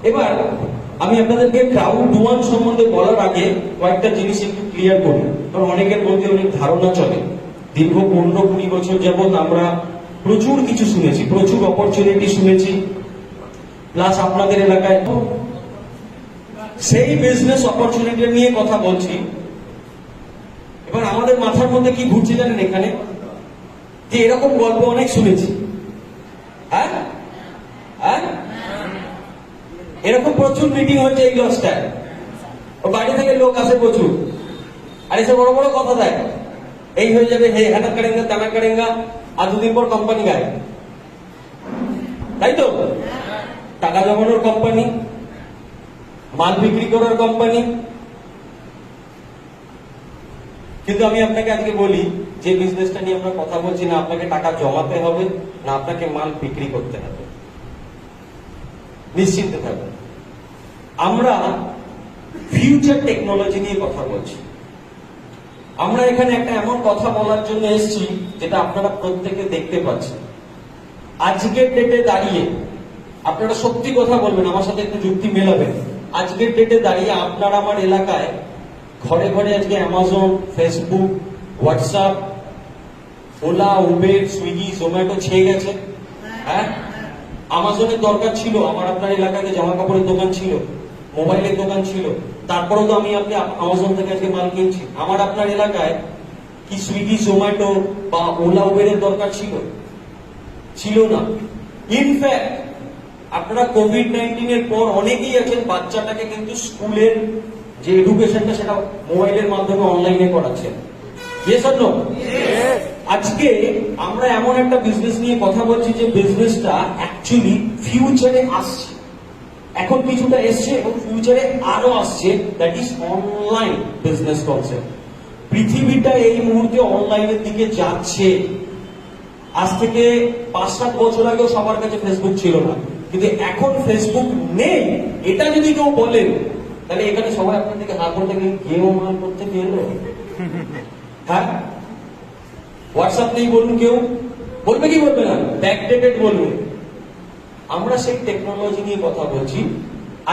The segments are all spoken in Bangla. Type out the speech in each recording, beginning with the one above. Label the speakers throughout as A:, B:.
A: এবার আমি আপনাদেরকে ক্রাউড ওয়ান সম্বন্ধে বলার আগে কয়েকটা জিনিস একটু ক্লিয়ার করি, কারণ অনেকের মধ্যে অনেক ধারণা চলে। দীর্ঘ 15-20 বছর যাবৎ আমরা প্রচুর কিছু শুনেছি, প্রচুর অপরচুনিটি শুনেছি, প্লাস আপনাদের এলাকায় সেই বিজনেস অপরচুনিটি নিয়ে কথা বলছি। এবার আমাদের মাথার মধ্যে কি ঘুরছে জানেন এখানে, যে এরকম গল্প অনেক শুনেছি। হ্যাঁ হ্যাঁ, এরকম প্রচুর মিটিং হচ্ছে এই লজটায়, বাড়ি থেকে লোক আসে প্রচুর, আর এসে বড় বড় কথা দেয়, এই হয়ে যাবে, হে হ্যাটা করেঙ্গা তেনা করেঙ্গা, আর দুদিন পর কোম্পানি গায়ে, তাই তো? টাকা জমানোর কোম্পানি, মাল বিক্রি করার কোম্পানি। কিন্তু আমি আপনাকে আজকে বলি, যে বিজনেসটা নিয়ে আমরা কথা বলছি, না আপনাকে টাকা জমাতে হবে, না আপনাকে মাল বিক্রি করতে হবে, নিশ্চিন্তে থাকবেন। আমরা ফিউচার টেকনোলজি নিয়ে কথা বলছি। আমরা এখানে একটা এমন কথা বলার জন্য এসেছি যেটা আপনারা প্রত্যেকে দেখতে পাচ্ছেন। আজকের ডেটে দাঁড়িয়ে আপনারা সত্যি কথা বলবেন, আমার সাথে একটু যুক্তি মেলাবেন। আজকের ডেটে দাঁড়িয়ে আপনার আমার এলাকায় ঘরে ঘরে আজকে Amazon, Facebook, WhatsApp, OLA, Uber, Swiggy, Zomato ছেয়ে গেছে। হ্যাঁ, আমাজনের দরকার ছিল, আমার আপনার এলাকায় জামা কাপড়ের দোকান ছিল, মোবাইলের দোকান ছিল, তারপরেও তো আমি আপনি আমাজন থেকে আজকে মাল কিনছি। আমার আপনার এলাকায় কি সুইগি, জোম্যাটো বা ওলা, উবেরের দরকার ছিল? ছিল না। ইনফ্যাক্ট আপনারা কোভিড-19 এর পর অনেকেই আছেন বাচ্চাটাকে কিন্তু স্কুলের যে এডুকেশনটা সেটা মোবাইলের মাধ্যমে অনলাইনে করাচ্ছেন। Yes or no? আজকে আমরা এমন একটা বিজনেস নিয়ে কথা বলছি যে বিজনেসটা অ্যাকচুয়ালি ফিউচারে আসছে, এখন কিছুটা এসছে এবং ফিউচারে আরো আসছে, that is online business concept. পৃথিবীটা এই মুহূর্তে অনলাইনের দিকে যাচ্ছে। আজ থেকে 5-7 বছর আগেও সবার কাছে ফেসবুক ছিল না, কিন্তু এখন ফেসবুক নেই এটা যদি কেউ বলেন, তাহলে এখানে সবাই আপনার থেকে হাত করতে গিয়ে গেম অন করতে গেলো। হ্যাঁ, হোয়াটসঅ্যাপ নেই বলুন, কেউ বলবে কি বলবে না? ব্যাকডেটেড বলবে। আমরা সেই টেকনোলজি নিয়ে কথা বলছি।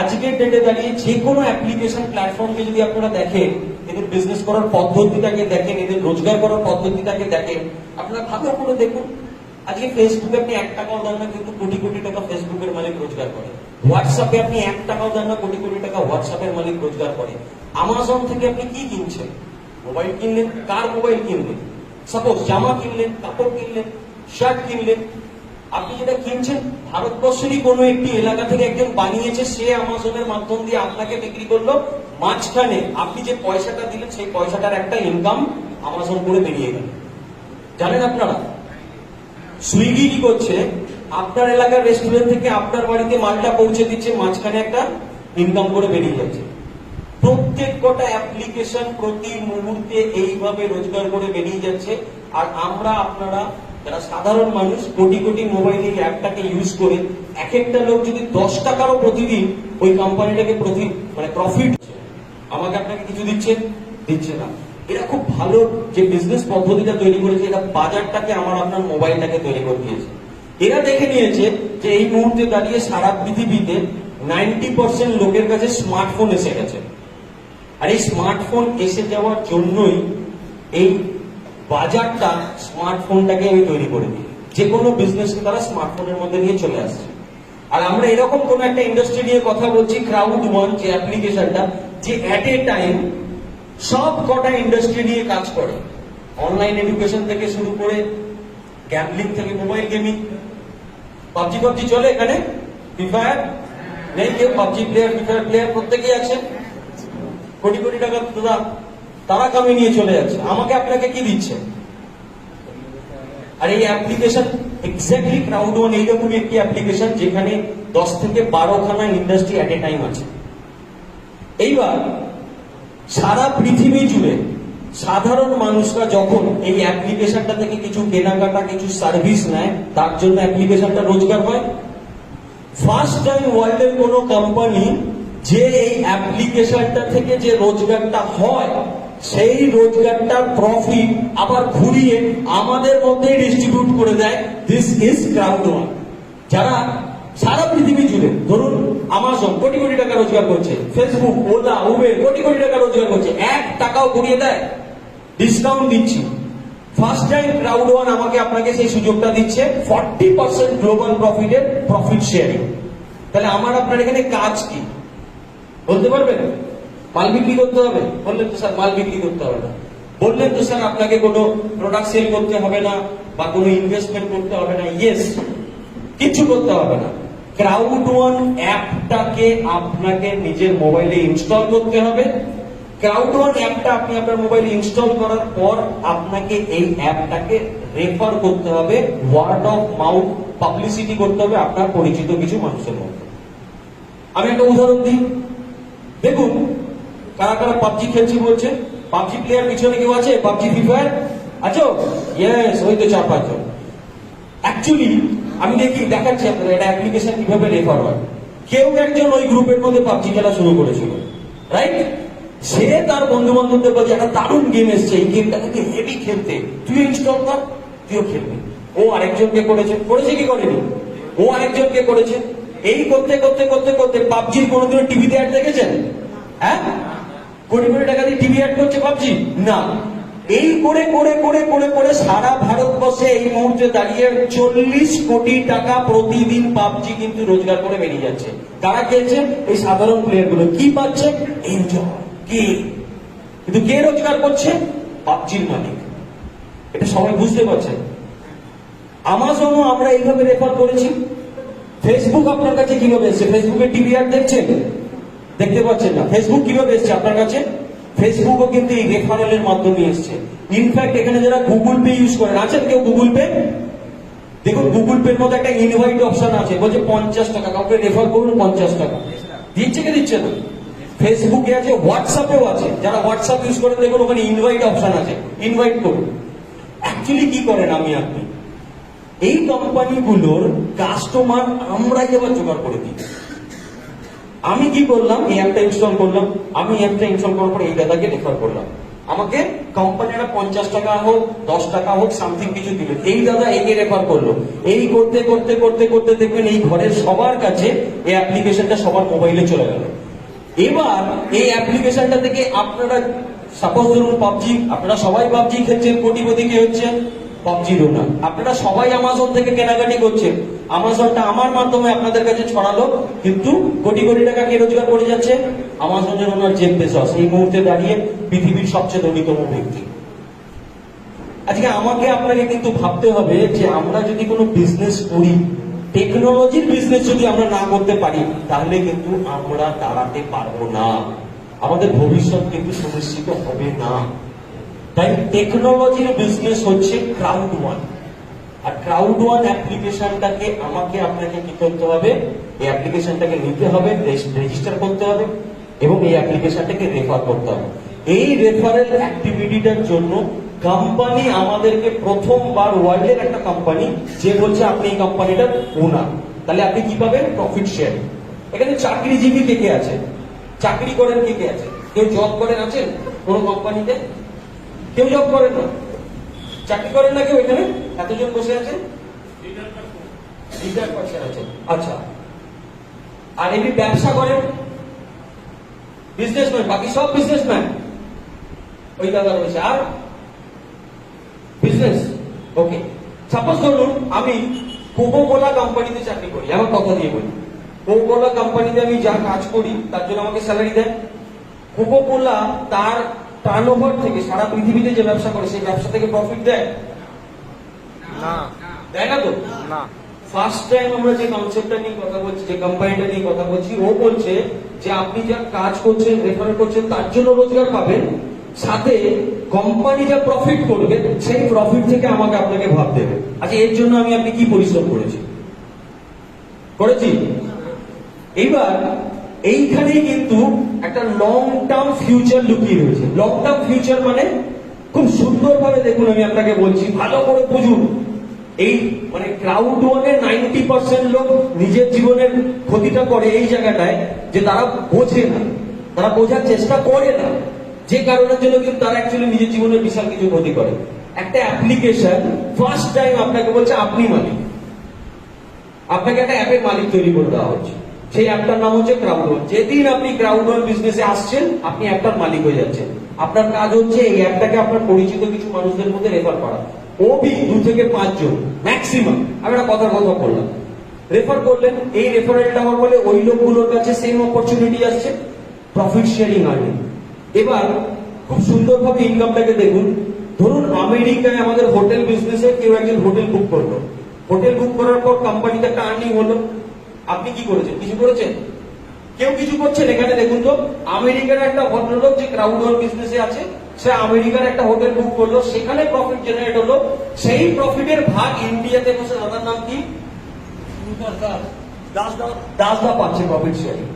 A: আজকের ডেটে দাঁড়িয়ে যে কোনো অ্যাপ্লিকেশন প্ল্যাটফর্মকে যদি আপনারা দেখেন, এদের বিজনেস করার পদ্ধতিটাকে দেখেন, এদের রোজগার করার পদ্ধতিটাকে দেখেন, আপনারা ভালো করে দেখুন। আজকে ফেসবুকে আপনি 1 টাকাও দেন না, কিন্তু কোটি কোটি টাকা ফেসবুকের মালিক রোজগার করে। হোয়াটসঅ্যাপে আপনি 1 টাকাও দেন না, কোটি কোটি টাকা হোয়াটসঅ্যাপের মালিক রোজগার করে। আমাজন থেকে আপনি কি কিনছেন? মোবাইল কিনলেন, কার মোবাইল কিনলেন? সাপোজ জামা কিনলেন, কাপড় কিনলেন, শার্ট কিনলেন। আপনি যেটা কিনছেন ভারতবর্ষেরই কোনো একটি এলাকা থেকে একজন বানিয়েছে, সে আমাজনের মাধ্যম দিয়ে আপনাকে বিক্রি করলো। মাঝখানে আপনি যে পয়সাটা দিলেন সেই পয়সাটার একটা ইনকাম আমাজন করে বেরিয়ে গেল। জানেন আপনারা সুইগি কি করছে? আপনার এলাকার রেস্টুরেন্ট থেকে আপনার বাড়িতে মালটা পৌঁছে দিচ্ছে, মাঝখানে একটা ইনকাম করে বেরিয়ে যাচ্ছে। প্রত্যেক কটা অ্যাপ্লিকেশন প্রতি মুহূর্তে এইভাবে রোজগার করে বেরিয়ে যাচ্ছে। আর আমরা আপনারা যারা সাধারণ মানুষ কোটি কোটি মোবাইল এই অ্যাপটাকে ইউজ করে, এক একটা লোক যদি 10 টাকারও প্রতিদিন ওই কোম্পানিটাকে প্রফিট, আমাকে আপনাকে কিছু দিচ্ছে না। এরা খুব ভালো যে বিজনেস পদ্ধতিটা তৈরি করেছে, এটা বাজারটাকে আমার আপনার মোবাইলটাকে তৈরি করে দিয়েছে। এরা দেখে নিয়েছে যে এই মুহূর্তে দাঁড়িয়ে সারা পৃথিবীতে 90% লোকের কাছে স্মার্টফোন এসে গেছে। আর এই স্মার্টফোন এসে যাওয়ার জন্যই এই বাজারটা স্মার্টফোনটাকে আমি তৈরি করে দিই। যে কোনো বিজনেসকে তারা স্মার্টফোনের মধ্যে নিয়ে চলে আসছে। আর আমরা এরকম কোন একটা ইন্ডাস্ট্রি নিয়ে কথা বলছি, ক্রাউড ওয়ান, যে অ্যাপ্লিকেশনটা, যে অ্যাট এ টাইম সব কটা ইন্ডাস্ট্রি নিয়ে কাজ করে। অনলাইন এডুকেশন থেকে শুরু করে গ্যাম্বলিং থেকে মোবাইল গেমিং। পাবজি চলে এখানে? ফ্রি ফায়ার নেই কেউ? PUBG player, free fire player প্রত্যেকেই আছে। কোটি কোটি টাকা তারা কামিয়ে নিয়ে চলে যাচ্ছে। আমাকে আপনাকে কি দিচ্ছে? আর এই অ্যাপ্লিকেশন এক্স্যাক্টলি ক্রাউড ওয়ান এইরকমই একটি অ্যাপ্লিকেশন যেখানে 10 থেকে 12খানা ইন্ডাস্ট্রি অ্যাট এ টাইম আছে। এইবার সারা পৃথিবী জুড়ে সাধারণ মানুষরা যখন এই অ্যাপ্লিকেশনটা থেকে কিছু কেনাকাটা, কিছু সার্ভিস নেয়, তার জন্য অ্যাপ্লিকেশনটা রোজগার হয়। ফার্স্ট টাইম ওয়ার্ল্ডের কোনো কোম্পানি যে এই অ্যাপ্লিকেশনটা থেকে যে রোজগারটা হয়, সেই রোজগারটার প্রফিট আবার ঘুরিয়ে আমাদের মধ্যে ডিস্ট্রিবিউট করে দেয়। This is crowd one. যারা সারা পৃথিবী জুড়ে ধরুন আমাজন কোটি কোটি টাকা রোজগার করছে, Facebook, OLA, Uber crore crore টাকা রোজগার করছে, 1 টাকাও করিয়ে দেয়, ডিসকাউন্ট দিচ্ছি। ফার্স্ট টাইম ক্রাউড ওয়ান আমাকে আপনাকে সেই সুযোগটা দিচ্ছে 40% গ্লোবাল প্রফিটের প্রফিট শেয়ারিং। তাহলে আমার আপনার এখানে কাজ কি বলতে পারবেন? মাল বিক্রি করতে হবে? বললেন তো স্যার মাল বিক্রি করতে হবে না। বললেন তো স্যার আপনাকে কোনো প্রোডাক্ট সেল করতে হবে না বা কোনো ইনভেস্টমেন্ট করতে হবে না। ইয়েস, কিছু করতে হবে না। ক্রাউড ওয়ান অ্যাপটাকে আপনাকে নিজের মোবাইলে ইনস্টল করতে হবে। ক্রাউড ওয়ান অ্যাপটা আপনি আপনার মোবাইলে ইনস্টল করার পর আপনাকে এই অ্যাপটাকে রেফার করতে হবে, ওয়ার্ড অফ মাউথ পাবলিসিটি করতে হবে আপনার পরিচিত কিছু মানুষের মধ্যে। আমি একটা উদাহরণ দিই, দেখুন কারা কারা পাবজি খেলছি বলছে। পাবজি প্লেয়ার পিছনে কেউ আছে? পাবজি ফ্রি ফায়ার আছো? ইয়েস, ওই তো 4-5 জন। অ্যাকচুয়ালি আমি দেখাচ্ছি আপনাদের এটা অ্যাপ্লিকেশন কিভাবে রেফার হয়। কেউ একজন ওই গ্রুপের মধ্যে পাবজি খেলা শুরু করেছিল, রাইট? সে তার বন্ধু বান্ধবদের বলছে একটা দারুণ গেম এসছে, এই গেমটা কিন্তু হেভি খেলতে, তুই ইনস্টল কর, তুইও খেলবি। ও আরেকজনকে করেছে কি করেনি? ও আরেকজনকে করেছে। এই করতে করতে করতে করতে পাবজির কোনোদিনও টিভিতে অ্যাড দেখেছেন? হ্যাঁ, কোটি কোটি টাকা দিয়ে টিভি অ্যাড করছে পাবজি না। এই করে করে করে করে করে সারা ভারতবর্ষে এই মুহূর্তে দাঁড়িয়ে 40 কোটি টাকা প্রতিদিন পাবজি কিন্তু রোজগার করে বেরিয়ে যাচ্ছে। কারা খেলছে? এই সাধারণ প্লেয়ার গুলো। কি পাচ্ছে? এনজয়। কে? কিন্তু কে রোজগার করছে? পাবজির মালিক। এটা সবাই বুঝতে পারছেন। আমাজনও আমরা এইভাবে রেফার করেছি। ফেসবুক আপনার কাছে কিভাবে এসছে? ফেসবুকে টিভি অ্যাড দেখছেন? দেখতে পাচ্ছেন না। ফেসবুক কিভাবে এসছে আপনার কাছে? ফেসবুকও কিন্তু এই রেফারেলের মাধ্যমে এসছে। ইনফ্যাক্ট এখানে যারা গুগল পে ইউজ করেন, আছেন কেউ গুগল পে? দেখুন গুগল পের মধ্যে একটা ইনভাইট অপশন আছে, বলছে 50 টাকা কাউকে রেফার করুন, 50 টাকা দিচ্ছে কি দিচ্ছে না? ফেসবুকে আছে, হোয়াটসঅ্যাপেও আছে। যারা হোয়াটসঅ্যাপ ইউজ করেন দেখুন ওখানে ইনভাইট অপশন আছে, ইনভাইট করুন। অ্যাকচুয়ালি কি করেন আমি আপনি? এই কোম্পানিগুলোর কাস্টমার আমরাই আবার জোগাড় করে দিই। আমি কি করলাম? এই অ্যাপটা ইনস্টল করলাম। আমি অ্যাপটা ইনস্টল করার পর এই দাদাকে রেফার করলাম। আমাকে কোম্পানিরা 50 টাকা হোক 10 টাকা হোক সামথিং কিছু দিবে। এই দাদা একে রেফার করলো। এই করতে করতে করতে করতে দেখবেন এই ঘরের সবার কাছে এই অ্যাপ্লিকেশনটা সবার মোবাইলে চলে গেল। এবার এই অ্যাপ্লিকেশনটা থেকে আপনারা সাপোজ ধরুন পাবজি, আপনারা সবাই পাবজি খেলছেন, কোটিপতি কে হচ্ছেন? পাবজির ওনার। আপনারা সবাই আমাজন থেকে কেনাকাটি করছেন, আমাজনটা আমার মাধ্যমে আপনাদের কাছে ছড়ালো, কিন্তু কোটি কোটি টাকা কে রোজগার করে যাচ্ছে? আমাজনের ওনার জেফ বেজোস, এই মুহূর্তে দাঁড়িয়ে পৃথিবীর সবচেয়ে ধনীতম ব্যক্তি। আজকে আমাকে আপনাকে কিন্তু ভাবতে হবে যে আমরা যদি কোনো বিজনেস করি, টেকনোলজির বিজনেস যদি আমরা না করতে পারি তাহলে কিন্তু আমরা দাঁড়াতে পারবো না, আমাদের ভবিষ্যৎ কিন্তু সুনিশ্চিত হবে না। তাই টেকনোলজির বিজনেস হচ্ছে ক্রাউড ওয়ান। আর ক্রাউড ওয়ান অ্যাপ্লিকেশনটাকে আমাকে আপনাকে কি করতে হবে? এই অ্যাপ্লিকেশনটাকে নিতে হবে, রেজিস্টার করতে হবে এবং এই অ্যাপ্লিকেশনটাকে রেফার করতে হবে। এই রেফারেল অ্যাক্টিভিটিটার জন্য কোম্পানি আমাদেরকে প্রথমবার, ওয়ার্ল্ডের একটা কোম্পানি যে বলছে আপনি এই কোম্পানিটার ওনার, তাহলে আপনি কি পাবেন? Profit share. এখানে চাকরিজীবী কে কে আছে? চাকরি করেন কে কে আছে? কেউ জব করেন আছেন কোন কোম্পানিতে? কেউ জব করেন না। চাকরি করেন না কেউ এখানে? এতজন বসে আছেন, রিটায়ার পার্সন আছেন। আচ্ছা, আর এমনি ব্যবসা করেন? বিজনেসম্যান, বাকি সব বিজনেসম্যান। ওই দাদা রয়েছে। আর বিজনেস, ওকে। সাপোজ ধরুন আমি কোকোকোলা কোম্পানিতে চাকরি করি, আমার কথা দিয়ে বলি। কোকোকোলা কোম্পানিতে আমি যা কাজ করি তার জন্য আমাকে স্যালারি দেয়। কোকোকোলা তার টার্নওভার থেকে সারা পৃথিবীতে যে ব্যবসা করে সেই ব্যবসা থেকে প্রফিট দেয় না? দেয় না তো? না। ফার্স্ট টাইম আমরা যে কনসেপ্টটা নিয়ে কথা বলছি, যে কোম্পানিটা নিয়ে কথা বলছি, ও বলছে যে আপনি যা কাজ করছেন, রেফার করছেন, তার জন্য রোজগার পাবেন, সাথে কোম্পানি যা প্রফিট করবে সেই প্রফিট থেকে আমাকে আপনাকে ভাব দেবে। আচ্ছা, এর জন্য আমি আপনি কি পরিশ্রম করেছি? এইবার এইখানেই কিন্তু একটা লং টার্ম ফিউচার লুকিয়ে রয়েছে। লং টার্ম ফিউচার মানে খুব সুন্দরভাবে দেখুন, আমি আপনাকে বলছি, ভালো করে বুঝুন। এই মানে ক্রাউড ওয়ানের 90% লোক নিজের জীবনের ক্ষতিটা করে এই জায়গাটায় যে তারা বোঝে না, তারা বোঝার চেষ্টা করে না, যে কারণের জন্য কিন্তু তারা অ্যাকচুয়ালি নিজের জীবনের বিশাল কিছু ক্ষতি করে। একটা অ্যাপ্লিকেশন ফার্স্ট টাইম আপনাকে বলছে আপনি মালিক, আপনাকে একটা অ্যাপের মালিক তৈরি করে দেওয়া হচ্ছে, সেই অ্যাপটার নাম হচ্ছে ক্রাউডওয়ান। যেদিন আপনি ক্রাউডওয়ান বিজনেসে আসছেন, আপনি অ্যাপটার মালিক হয়ে যাচ্ছেন। আপনার কাজ হচ্ছে এই অ্যাপটাকে আপনার পরিচিত কিছু মানুষদের মধ্যে রেফার করা। ওবি 2 থেকে 5 জন ম্যাক্সিমাম, আমি একটা কথা বললাম, রেফার করলেন। এই রেফারেলটা হওয়ার ফলে ওই লোকগুলোর কাছে সেম অপরচুনিটি আসছে, প্রফিট শেয়ারিং আর্নিং। এবার খুব সুন্দরভাবে ইনকামটাকে দেখুন। ধরুন আমেরিকায় আমাদের হোটেল বিজনেসে কেউ একজন হোটেল বুক করলো, হোটেল বুক করার পর কোম্পানিতে একটা আর্নিং হলো। আপনি কি করেছেন? কিছু করেছেন? কেউ কিছু করছেন? এখানে দেখুন তো, আমেরিকার একটা ভদ্রলোক যে ক্রাউডওয়ার্ক বিজনেসে আছে, সে আমেরিকার একটা হোটেল বুক করলো, সেখানে প্রফিট জেনারেট হলো। সেই প্রফিটের ভাগ ইন্ডিয়াতে বসে, দাদার নাম কি, দাসদা পাচ্ছে প্রফিট শেয়ারিং।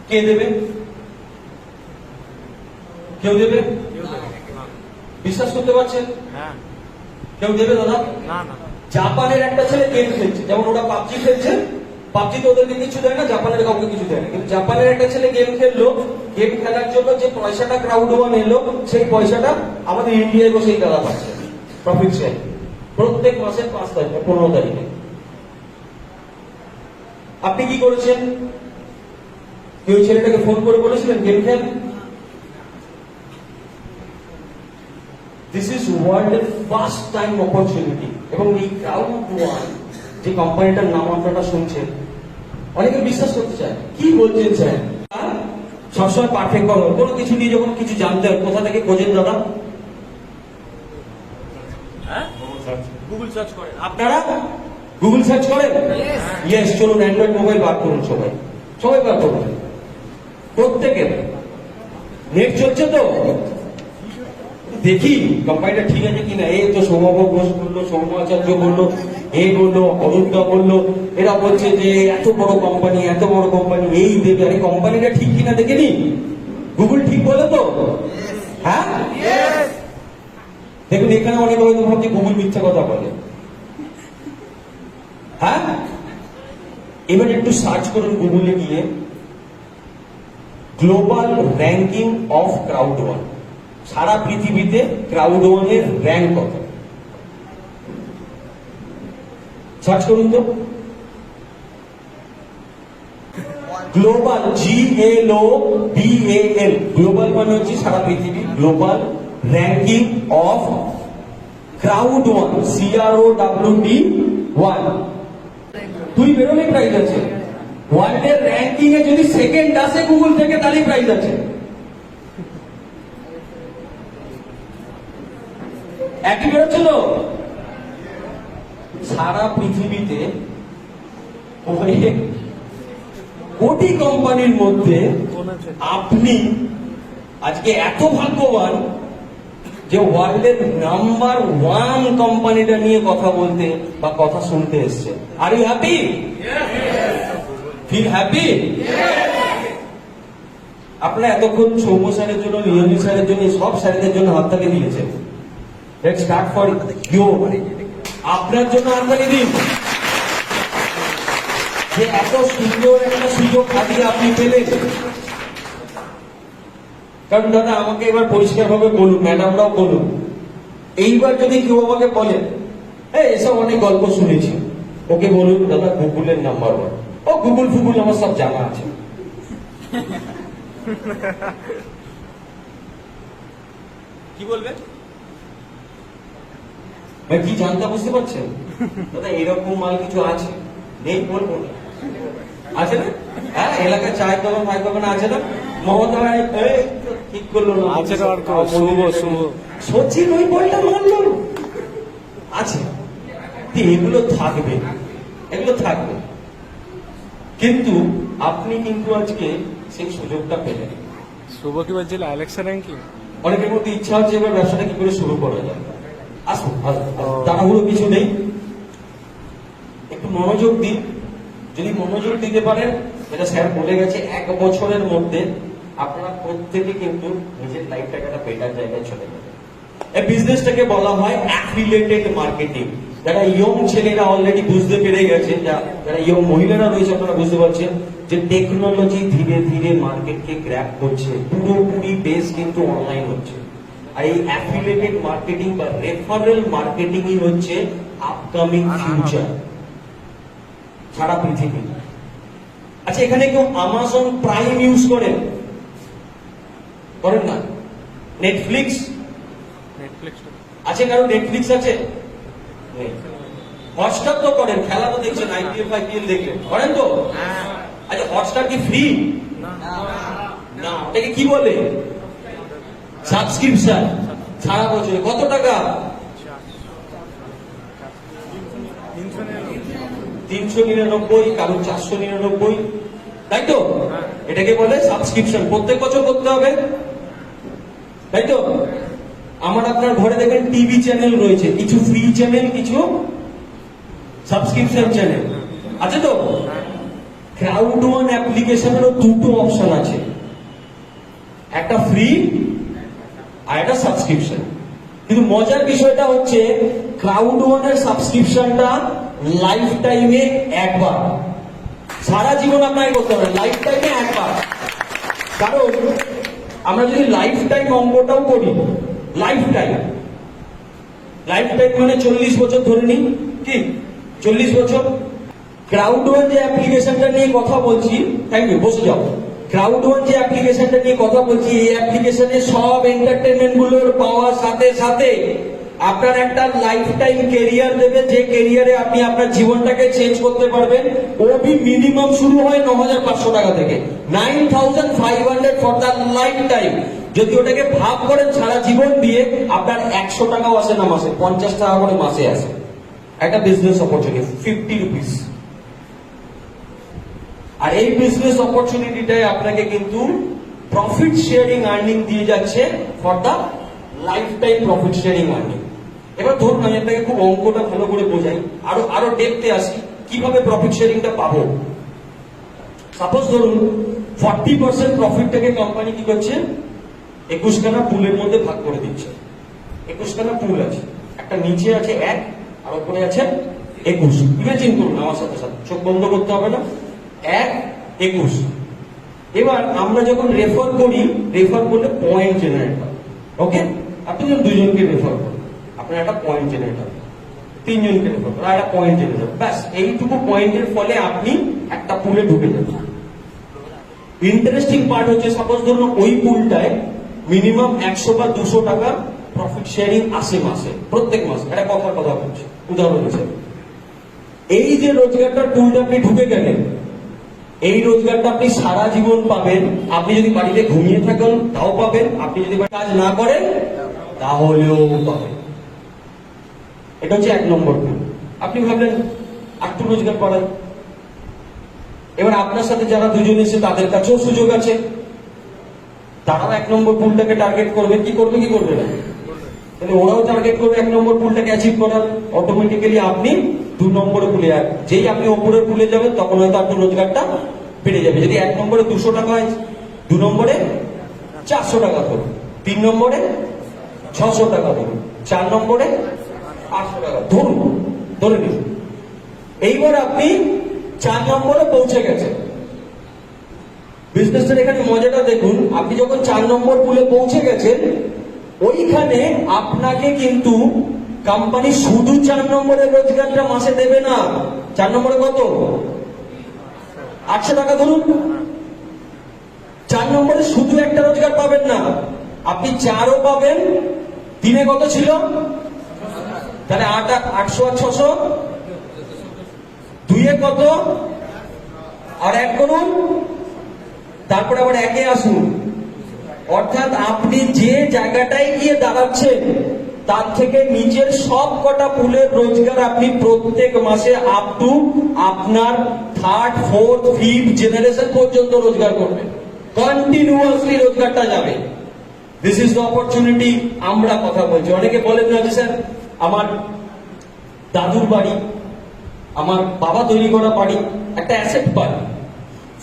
A: কে দেবে? কেউ দেবে? বিশ্বাস করতে পারছেন? কেউ দেবে দাদা? জাপানের একটা ছেলে গেম খেলছে, যেমন ওরা পাবজি খেলছে, পাবজিতে ওদেরকে কিছু দেয় না, জাপানের কাউকে কিছু দেয় না। কিন্তু জাপানের একটা ছেলে গেম খেললো, গেম খেলার জন্য যে পয়সাটা ক্রাউডওয়ান এলো, সেই পয়সাটা আমাদের ইন্ডিয়ায় বসেই দাদা পাচ্ছে প্রফিট শেয়ার প্রত্যেক মাসের 5 তারিখে, 15 তারিখে। আপনি কি করেছেন? কেউ ছেলেটাকে ফোন করে বলেছিলেন গেম খেল? দিস ইজ ওয়ার্ল্ডের ফার্স্ট টাইম অপরচুনিটি। এবং এই ক্রাউডওয়ান যে কোম্পানিটার নাম আপনারা শুনছেন, অনেকে বিশ্বাস করতে চায়। কি বলছেন স্যার? সবসময় পারফেক্ট করো, কোনো কিছু নিয়ে যখন কিছু জানতে হয়, কোথা থেকে খোঁজেন দাদা? গুগল সার্চ করেন। আপনারা গুগল সার্চ করেন? ইয়েস। চলুন অ্যান্ড্রয়েড মোবাইল বার করুন, সবাই সবাই বার করুন। প্রত্যেকের নেট চলছে তো, দেখি কোম্পানিটা ঠিক আছে কিনা। এই তো সৌম্য ঘোষ বললো, সৌম্য আচার্য বললো, এই বললো, অরুণদা বললো, এরা বলছে যে এত বড় কোম্পানি, এত বড় কোম্পানি এই দেবে। আরে কোম্পানিটা ঠিক কিনা দেখে নি। গুগল ঠিক বলে তো? হ্যাঁ, দেখুন এখানে অনেক হয়তো ভাবছে গুগল মিথ্যা কথা বলে। হ্যাঁ, এবার একটু সার্চ করুন গুগলে গিয়ে, গ্লোবাল র্যাঙ্কিং অফ ক্রাউডওয়ান। সারা পৃথিবীতে ক্রাউডওয়ানের র্যাঙ্ক কত, সার্চ করুন তো। গ্লোবাল, GLOBAL, গ্লোবাল মানে হচ্ছে সারা পৃথিবী। Global ranking of ক্রাউডওয়ান, CROWD1। 2 বেরোলেই প্রাইজ আছে। ওয়ার্ল্ডের র্যাঙ্কিং এ যদি সেকেন্ড আসে গুগল থেকে, তাহলেই প্রাইজ আছে। একই বেরোচ্ছিল। সারা পৃথিবীতে কোটি কোম্পানির মধ্যে আপনি আজকে এত ভাগ্যবান যে ওয়ার্ল্ডের নাম্বার 1 কোম্পানিটা নিয়ে কথা বলতে বা কথা শুনতে এসছে। Are you happy? Feel happy? আপনারা এতক্ষণ সৌম্য স্যারের জন্য, লিওনি স্যারের জন্য, সব স্যারদের জন্য হাততালি দিয়েছেন। Let's start for you. আপনার জন্য হাততালি দিন, যে এত সুন্দর একটা সুযোগ আজকে আপনি পেলেন। কারণ দাদা আমাকে এবার পরিষ্কার ভাবে বলুন, ম্যাডামরাও বলুন, এইবার যদি কেউ আমাকে বলেন এসব অনেক গল্প শুনেছি, ওকে বলুন দাদা গুগলের নাম্বার 1। ও গুগল ফুগুল আমার সব জানা আছে। কি বলবে? কি জানতে বুঝতে পারছেন দাদা? এরকম মাল কিছু আছে, নেই বলবো না, আছে না? হ্যাঁ, এলাকায় চায়ের দোকান, ফাই দোকান আছে না? মমতা ঠিক করলো না, আছে সচিন ওই বলটা মানলো, আছে। এগুলো থাকবে, এগুলো থাকবে, কিন্তু আপনি কিন্তু আজকে সেই সুযোগটা পেলেন।
B: শুভ কি বলছিল অ্যালেক্সা র্যাঙ্কিং?
A: অনেকের মধ্যে ইচ্ছা হচ্ছে এবার ব্যবসাটা কি করে শুরু করা যায়। আসুন, তাড়াহুড়ো কিছু নেই, একটু মনোযোগ দিন। যদি মনোযোগ দিতে পারেন, যেটা স্যার বলে গেছে, 1 বছরের মধ্যে আপনারা প্রত্যেকে কিন্তু নিজের লাইফটাকে একটা বেটার জায়গায় চলে যাবে। এই বিজনেসটাকে বলা হয় অ্যাফিলিয়েটেড মার্কেটিং। যারা ইয়ং ছেলেরা অলরেডি বুঝতে পেরে গেছেন, যারা ইয়ং মহিলারা রয়েছে, আপনারা বুঝতে পারছেন যে টেকনোলজি ধীরে ধীরে মার্কেটকে গ্র্যাব করছে, পুরোপুরি বেস কিন্তু অনলাইন হচ্ছে। আর এই অ্যাফিলিয়েটেড মার্কেটিং বা রেফারেল মার্কেটিংই হচ্ছে আপকামিং ফিউচার সারা পৃথিবী। আচ্ছা, এখানে কেউ আমাজন প্রাইম ইউজ করেন? করেন না? নেটফ্লিক্স
B: নেটফ্লিক্স
A: আছে? কারো নেটফ্লিক্স আছে? নেই। হটস্টার তো করেন, খেলা তো দেখছেন, আইপিএল ফাইপিএল দেখলেন, করেন তো? আচ্ছা, হটস্টার কি ফ্রি? না, ওটাকে কি বলে? সাবস্ক্রিপশন। সারা বছরে কত টাকা? 399, কারো 499, তাই তো? এটাকে বলে সাবস্ক্রিপশন। প্রত্যেক বছর করতে হবে, তাই তো? আমার আপনার ঘরে দেখেন টিভি চ্যানেল রয়েছে, কিছু ফ্রি চ্যানেল, কিছু সাবস্ক্রিপশন চ্যানেল আছে তো? ক্রাউড ওয়ান অ্যাপ্লিকেশনেরও দুটো অপশন আছে, একটা ফ্রি আর একটা সাবস্ক্রিপশন। কিন্তু মজার বিষয়টা হচ্ছে ক্রাউড ওয়ানের সাবস্ক্রিপশনটা লাইফ টাইমে একবার, সারা জীবন আপনাকে করতে হবে, লাইফ টাইমে একবার। কারণ আমরা যদি লাইফ টাইম অঙ্কটাও করি, লাইফ টাইম মানে 40 বছর ধরে নিই, কি 40 বছর। ক্রাউড ওয়ান যে অ্যাপ্লিকেশনটা নিয়ে কথা বলছি, থ্যাংক ইউ, বসে যাও। ক্রাউড ওয়ান যে অ্যাপ্লিকেশনটা নিয়ে কথা বলছি, এই অ্যাপ্লিকেশনে সব এন্টারটেনমেন্ট গুলোর পাওয়ার সাথে সাথে আপনার একটা লাইফ টাইম কেরিয়ার দেবে, যে কেরিয়ারে আপনি আপনার জীবনটাকে চেঞ্জ করতে পারবেন। ওবি মিনিমাম শুরু হয় 9,500 টাকা থেকে, 9,500 ফর দ্য লাইফ টাইম। যদি ওটাকে ভাগ করেন সারা জীবন দিয়ে, আপনার 100 টাকাও আসে না মাসে, 50 টাকা করে মাসে আসে। একটা বিজনেস অপরচুনিটি 50 রুপিস। আর এই বিজনেস অপরচুনিটিটাই আপনাকে কিন্তু প্রফিট শেয়ারিং আর্নিং দিয়ে যাচ্ছে for the lifetime profit sharing earning. এবার ধরুন আমি আপনাকে খুব অঙ্কটা ভালো করে বোঝাই, আরো ডেপথে আসি কিভাবে প্রফিট শেয়ারিংটা পাবো। সাপোজ ধরুন 40% প্রফিটটাকে কোম্পানি কি করছে, 21খানা পুলের মধ্যে ভাগ করে দিচ্ছে। 21খানা পুল আছে, একটা নিচে আছে 1 আর উপরে আছে 21। ইমাজিন করুন আমার সাথে সাথে, চোখ বন্ধ করতে হবে না, 1, 21। এবার আমরা যখন রেফার করি, রেফার করলে পয়েন্ট জেনারেট হয়। ওকে, আপনি যখন 2জনকে রেফার করেন, আপনার একটা পয়েন্ট জেনারেট হবে, 3জনকে রেফার করেন, একটা পয়েন্ট জেনারেট হবে। ব্যাস এইটুকু পয়েন্টের ফলে আপনি একটা পুলে ঢুকে যাবেন। ইন্টারেস্টিং পার্ট হচ্ছে, সাপোজ ধরুন ওই পুলটায় মিনিমাম 100 বা 200 টাকা প্রফিট শেয়ারিং আসে মাসে, প্রত্যেক মাসে। একটা কথার কথা বলছি, উদাহরণ হিসেবে। এই যে রোজগারটার পুলটা আপনি ঢুকে গেলেন, এই রোজগারটা আপনি সারা জীবন পাবেন। আপনি যদি বাড়িতে ঘুমিয়ে থাকেন তাও পাবেন, আপনি যদি কাজ না করেন তাহলেও পাবেন। এটা হচ্ছে 1 নম্বর পুল। আপনি ভাবলেন একটু রোজগার করাই, এবার আপনার সাথে যারা 2জন এসে তাদের কাছেও সুযোগ আছে, তারাও 1 নম্বর পুলটাকে টার্গেট করবে। কি করবে না, তাহলে ওরাও টার্গেট করবে 1 নম্বর পুলটাকে অ্যাচিভ করার। অটোমেটিক্যালি আপনি 2 নম্বরে পুলে, যেই আপনি ওপরের পুলে যাবেন তখন হয়তো আপনার রোজগারটা বেড়ে যাবে। যদি 1 নম্বরে 200 টাকা হয়, 2 নম্বরে 400 টাকা ধরুন, 3 নম্বরে 600 টাকা ধরুন, 4 নম্বরে 800 টাকা ধরুন, ধরে নিন। এইবার আপনি 4 নম্বরে পৌঁছে গেছেন। বিজনেসের এখানে মজাটা দেখুন, আপনি যখন 4 নম্বর পুলে পৌঁছে গেছেন, ওইখানে আপনাকে কিন্তু কোম্পানি শুধু 4 নম্বরের রোজগারটা মাসে দেবে না। 4 নম্বরে কত, 800 টাকা ধরুন। 4 নম্বরে শুধু একটা রোজগার পাবেন না, আপনি 4ও পাবেন। দিনে কত ছিল, তাহলে 800 আর 600, 2 কত, আর 1 করুন, তারপরে আবার 1 আসুন। অর্থাৎ আপনি যে জায়গাটায় গিয়ে দাঁড়াচ্ছেন তার থেকে নিচের সব কটা পুলের রোজগার আপনি প্রত্যেক মাসে আপ টু আপনার 3rd, 4th, 5th জেনারেশন পর্যন্ত রোজগার করবেন। কন্টিনিউয়াসলি রোজগারটা যাবে। This is the opportunity. আমরা কথা বলছি, অনেকে বলেন না যে স্যার আমার দাদুর বাড়ি, আমার বাবা তৈরি করা বাড়ি একটা অ্যাসেট বাড়ি।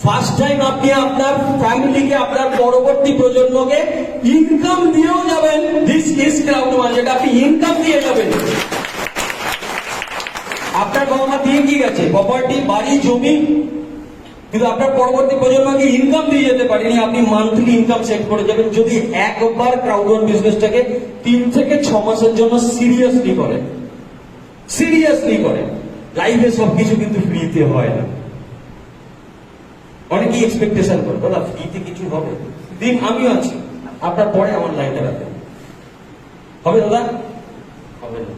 A: ফার্স্ট টাইম আপনি আপনার ফ্যামিলিকে, আপনার পরবর্তী প্রজন্মকে ইনকাম দিয়েও যাবেন। দিস ইজ ক্রাউড ওয়ান, যেটা আপনি ইনকাম দিয়ে যাবেন। আপনার বাবা মা দিয়ে কি গেছে, প্রপার্টি, বাড়ি, জমি, কিন্তু আপনার পরবর্তী প্রজন্মকে ইনকাম দিয়ে যেতে পারেনি। আপনি মান্থলি ইনকাম সেট করে যাবেন যদি একবার ক্রাউড ওয়ান বিজনেসটাকে 3 থেকে 6 মাসের জন্য সিরিয়াসলি করেন। সিরিয়াসলি করেন। লাইফে সবকিছু কিন্তু ফ্রিতে হয় না। অনেকেই এক্সপেকটেশন করে, দাদা ফ্রিতে কিছু হবে, দিন আমিও আছি, আপনার পরে আমার লাইনটা রাখবেন। হবে দাদা? হবে না।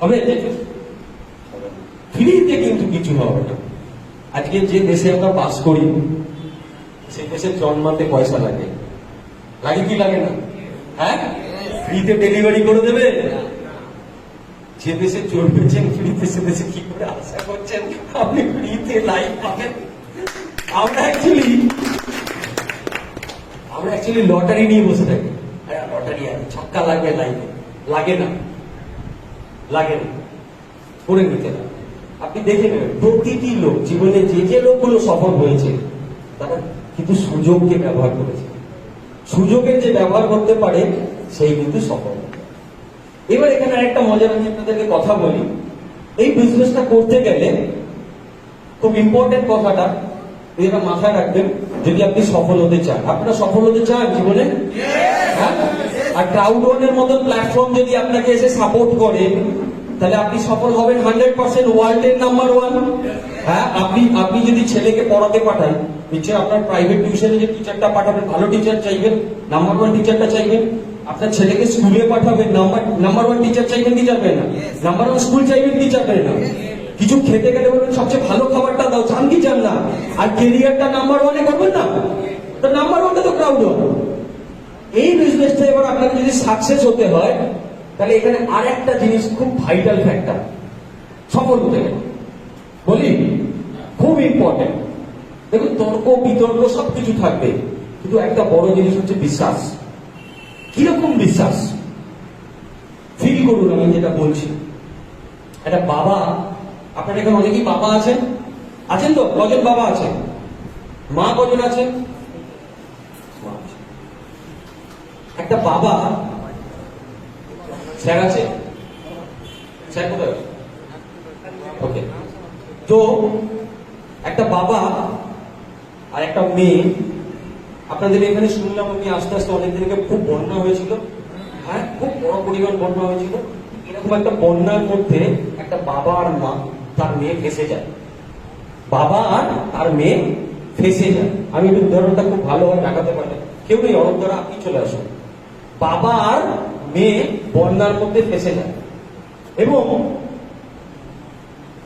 A: হবে? ফ্রিতে কিন্তু কিছু হবে না। আজকে যে দেশে আমরা বাস করি, সেই দেশে জন্মাতে পয়সা লাগে, লাগে কি লাগে না? হ্যাঁ, ফ্রিতে ডেলিভারি করে দেবে? যে দেশে চলবেছেন ফ্রিতে, সে দেশে কি করে আশা করছেন আপনি ফ্রিতে লাইফ পাবেন? আমরা অ্যাকচুয়ালি লটারি নিয়ে বসে থাকি। লটারি আছে, ছক্কা লাগবে লাইফে, লাগে না, লাগে না, করে নিতে না। আপনি দেখে নেবেন প্রতিটি লোক জীবনে যে লোকগুলো সফল হয়েছে তারা কিন্তু সুযোগকে ব্যবহার করেছে। সুযোগের যে ব্যবহার করতে পারে সেই কিন্তু সফল। এবার এখানে আরেকটা মজার আমি আপনাদেরকে কথা বলি। এই বিজনেসটা করতে গেলে খুব ইম্পর্টেন্ট কথাটা এটা মাথায় রাখবেন, যদি আপনি সফল হতে চান। আপনারা সফল হতে চান জীবনে? হ্যাঁ। আর ক্রাউড1 মতন প্ল্যাটফর্ম যদি আপনাকে এসে সাপোর্ট করে, তাহলে আপনি সফল হবেন 100%, ওয়ার্ল্ডের নাম্বার 1। হ্যাঁ, আপনি যদি ছেলেকে পড়াতে পাঠান, নিশ্চয়ই আপনার প্রাইভেট টিউশনে যে টিচারটা পাঠাবেন, ভালো টিচার চাইবেন, নাম্বার 1 টিচারটা চাইবেন। আপনার ছেলেকে স্কুলে পাঠাবেন, নাম্বার 1 টিচার চাইবেন কি চাইবেন না? নাম্বার 1 স্কুল চাইবেন কি চাইবেন না? কিছু খেতে গেলে বলবেন সবচেয়ে ভালো খাবারটা দাও, চান কি চান না? আর কেরিয়ারটা নাম্বার 1 করবেন না? তো নাম্বার 1টা তো ক্রাউড1। এই বিজনেসটা এবার আপনাকে যদি সাকসেস হতে হয়, তাহলে এখানে আর একটা জিনিস খুব ভাইটাল ফ্যাক্টর সফল হতে গেলে বলি, খুব ইম্পর্টেন্ট। দেখুন, তর্ক বিতর্ক সবকিছু থাকবে, কিন্তু একটা বড় জিনিস হচ্ছে বিশ্বাস। কিরকম বিশ্বাস? ফিল করুন আমি যেটা বলছি। একটা বাবা, আপনার এখানে অনেকেই বাবা আছেন, আছেন তো? কজন বাবা আছেন? মা কজন আছেন? একটা বাবা, স্যার আছে? স্যার কোথায়? ওকে। তো একটা বাবা আর একটা মেয়ে, আপনাদের এখানে শুনলাম আমি আস্তে আস্তে অনেকদিন আগে খুব বন্যা হয়েছিল। হ্যাঁ, খুব বড় পরিমাণ বন্যা হয়েছিল। এরকম একটা বন্যার মধ্যে একটা বাবা আর মা, তার মেয়ে ফেসে যায়। বাবা আর তার মেয়ে ফেসে যায়। আমি একটু উদাহরণটা খুব ভালোভাবে দেখাতে পারি। কেউ নেই, অরব দ্বারা আপনি চলে আসুন। বাবা আর মেয়ে বন্যার মধ্যে ফেসে যায় এবং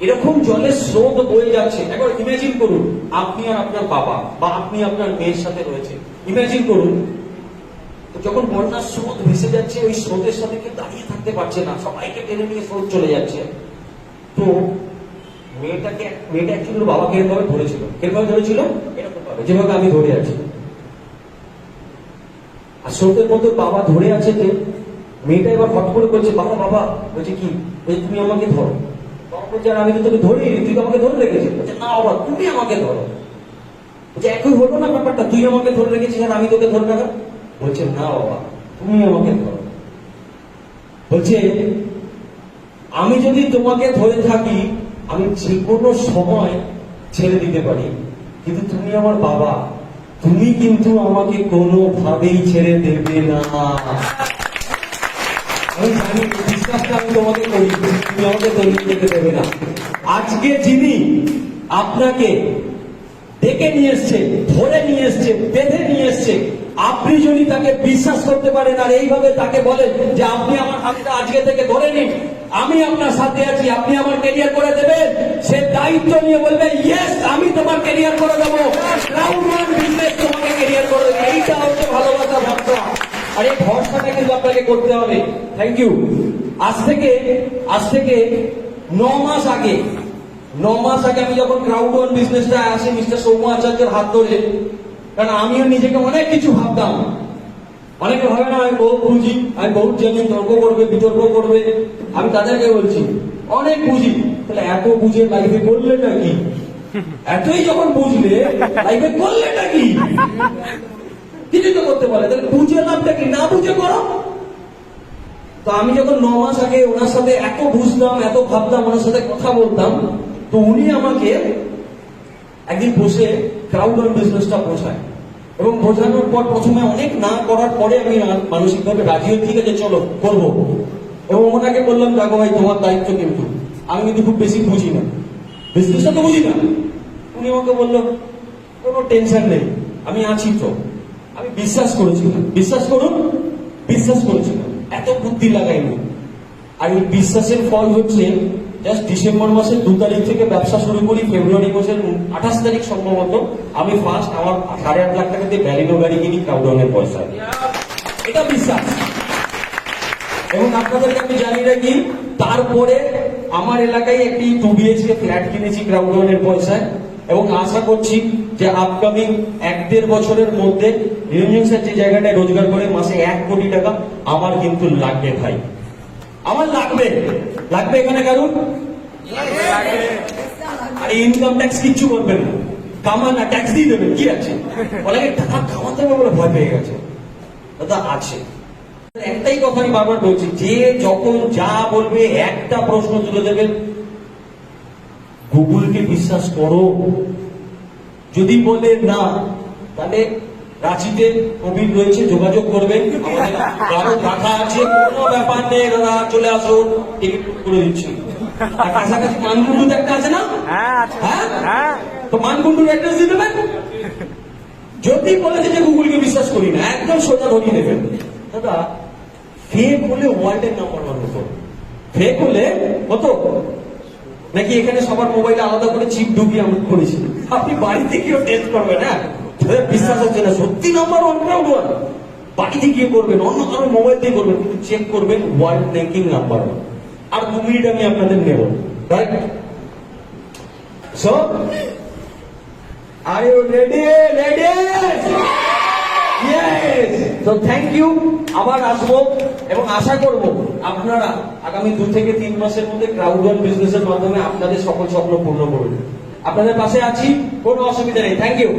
A: এরকম জলের স্রোত বয়ে যাচ্ছে। একবার ইমাজিন করুন, আপনি আর আপনার বাবা বা আপনি আপনার মেয়ের সাথে রয়েছে। ইমাজিন করুন, যখন বন্যার স্রোত ভেসে যাচ্ছে, ওই স্রোতের সাথে কেউ দাঁড়িয়ে থাকতে পারছে না, সবাইকে টেনে নিয়ে স্রোত চলে যাচ্ছে। তো মেয়েটা অ্যাকচুয়ালি বাবাকে এরকম ধরেছিল। কিরকম ধরেছিল? এরকম ভাবে, যেভাবে আমি ধরে আছি। আর স্রোতের মধ্যে বাবা ধরে আছে, যে মেয়েটা এবার হট করে বলছে, বাবা বাবা, বলছে কি? তুমি আমাকে ধরো। বাবা বলছে, আর আমি তো তোকে ধরি, তুই তো আমাকে ধরে রেখেছিস। বলছে, না বাবা, তুমি আমাকে ধরো। বলছে, একই হলো না ব্যাপারটা, তুই আমাকে ধরে রেখেছিস আর আমি তোকে ধরে রাখা। বলছে, না বাবা, তুমি আমাকে ধরো। বলছে, আমি যদি তোমাকে ধরে থাকি, আমি যে কোনো সময় ছেড়ে দিতে পারি, কিন্তু তুমি আমার বাবা, তুমি কিন্তু আমাকে কোনোভাবেই ছেড়ে দেবে না। আমি জানি বিশ্বাসটা আমি তোমাকে করি, তুমি আমাকে তৈরি যেতে দেবে না। আজকে যিনি আপনাকে ডেকে নিয়ে এসছে, ধরে নিয়ে এসছে, বেঁধে নিয়ে এসছে, আপনি যদি তাকে বিশ্বাস করতে পারেন আর এইভাবে তাকে বলেন যে আপনি আমার হাতটা আজকে থেকে ধরে নিন, আমি আপনার সাথে আছি, আপনি আমার ক্যারিয়ার করে দেবেন, সে দায়িত্ব নিয়ে বলবে, ইয়েস, আমি তোমার ক্যারিয়ার করে দেবো, ক্রাউড1 বিজনেস তোমাকে ক্যারিয়ার করে দেবে। এইটা হচ্ছে ভালোবাসা, ভরসা। আর এই ভরসাটা কিন্তু আপনাকে করতে হবে। Thank you. আজ থেকে 9 মাস আগে আমি যখন ক্রাউড1 বিজনেসটা আসি মিস্টার সৌম্য আচার্যের হাত ধরে, কারণ আমিও নিজেকে অনেক কিছু ভাবতাম। অনেকে ভাবে না আমি বহু বুঝি, আমি বহু জানি, তর্ক করবে, বিতর্ক করবে। আমি তাদেরকে বলছি অনেক বুঝি। তাহলে এত বুঝে লাইফে করলে নাকি? এতই যখন বুঝলে লাইফে করলে নাকি? কিছু তো করতে পারে। তাহলে বুঝে লাভটা কি? না বুঝে করো। তো আমি যখন 9 মাস আগে ওনার সাথে এত বুঝতাম, এত ভাবতাম, ওনার সাথে কথা বলতাম, তো উনি আমাকে একদিন বসে ক্রাউড1 বিজনেসটা বোঝায় এবং বোঝানোর পর প্রথমে অনেক না করার পরে আমি মানসিকভাবে রাজি হই, ঠিক আছে চলো করবো। এবং ওনাকে বললাম, দেখো ভাই, তোমার দায়িত্ব কিন্তু আমি কিন্তু খুব বেশি বুঝি না, বিজনেসটা তো বুঝি না। উনি আমাকে বললো কোনো টেনশন নেই, আমি আছি তো। আমি বিশ্বাস করেছিলাম, বিশ্বাস করুন, বিশ্বাস করেছিলাম, এত বুদ্ধি লাগাইনি। আর এই বিশ্বাসের ফল হচ্ছে জাস্ট ডিসেম্বর মাসের 2 তারিখ থেকে ব্যবসা শুরু করি, ফেব্রুয়ারি মাসের 28 তারিখ সম্ভবত আমি ফার্স্ট আমার 8.5 লাখ টাকা দিয়ে ব্যালিনো গাড়ি কিনি ক্রাউডনের পয়সা। এটা বিশ্বাস। এবং আপনাদেরকে আমি জানি রাখি, তারপরে আমার এলাকায় একটি 2 BHK ফ্ল্যাট কিনেছি ক্রাউডনের পয়সায়। এবং আশা করছি যে আপকামিং 1-1.5 বছরের মধ্যে নিরঞ্জন স্যার যে জায়গাটায় রোজগার করে মাসে 1 কোটি টাকা আমার কিন্তু লাগবে ভাই, আমার লাগবে। লাগবে এখানে কারণ আর ইনকাম ট্যাক্স কিচ্ছু করবেন না, কামান না, ট্যাক্স দিয়ে দেবেন, কি আছে? বলে টাকা কামাতে হবে বলে ভয় পেয়ে গেছে, দাদা আছে। একটাই কথা আমি বারবার বলছি, যে যখন যা বলবে একটা প্রশ্ন তুলে দেবেন, গুগলকে বিশ্বাস করো। যদি বলে না, তাহলে রাঁচিতে কবির রয়েছে, যোগাযোগ করবেন, আমাদের কারো রাখা আছে, কোনো ব্যাপার নেই দাদা, চলে আসুন, টিকিট করে দিচ্ছি। আর কাছাকাছি মানগুন্ডুতে একটা আছে না? হ্যাঁ, তো মানগুন্ডুর অ্যাড্রেস দিয়ে দেবেন। যদি বলেছে যে গুগলকে বিশ্বাস করি না, একদম সোজা ধরিয়ে দেবেন। দাদা ফেক হলে ওয়ার্ল্ডের নাম্বার 1 হতো, ফেক হলে হতো নাকি এখানে সবার মোবাইলে আলাদা করে চিপ ঢুকিয়ে আমরা করেছি, আপনি বাড়িতে গিয়েও টেস্ট করবেন। হ্যাঁ, বিশ্বাস হচ্ছে না, সত্যি নাম্বার 1 বাড়িতে গিয়ে করবেন, অন্য কারো মোবাইল দিয়ে করবেন, কিন্তু চেক করবেন ওয়ার্ল্ড র্যাঙ্কিং নাম্বার 1। আর 2 মিনিট আমি আপনাদের নেব, right? So are you ready? Yes. তো থ্যাংক ইউ। আবার আসবো এবং আশা করব আপনারা আগামী 2 থেকে 3 মাসের মধ্যে ক্রাউডন বিজনেসের মাধ্যমে আপনাদের সকল স্বপ্ন পূর্ণ করবেন। আপনাদের পাশে আছি, কোনো অসুবিধা নেই। Thank you.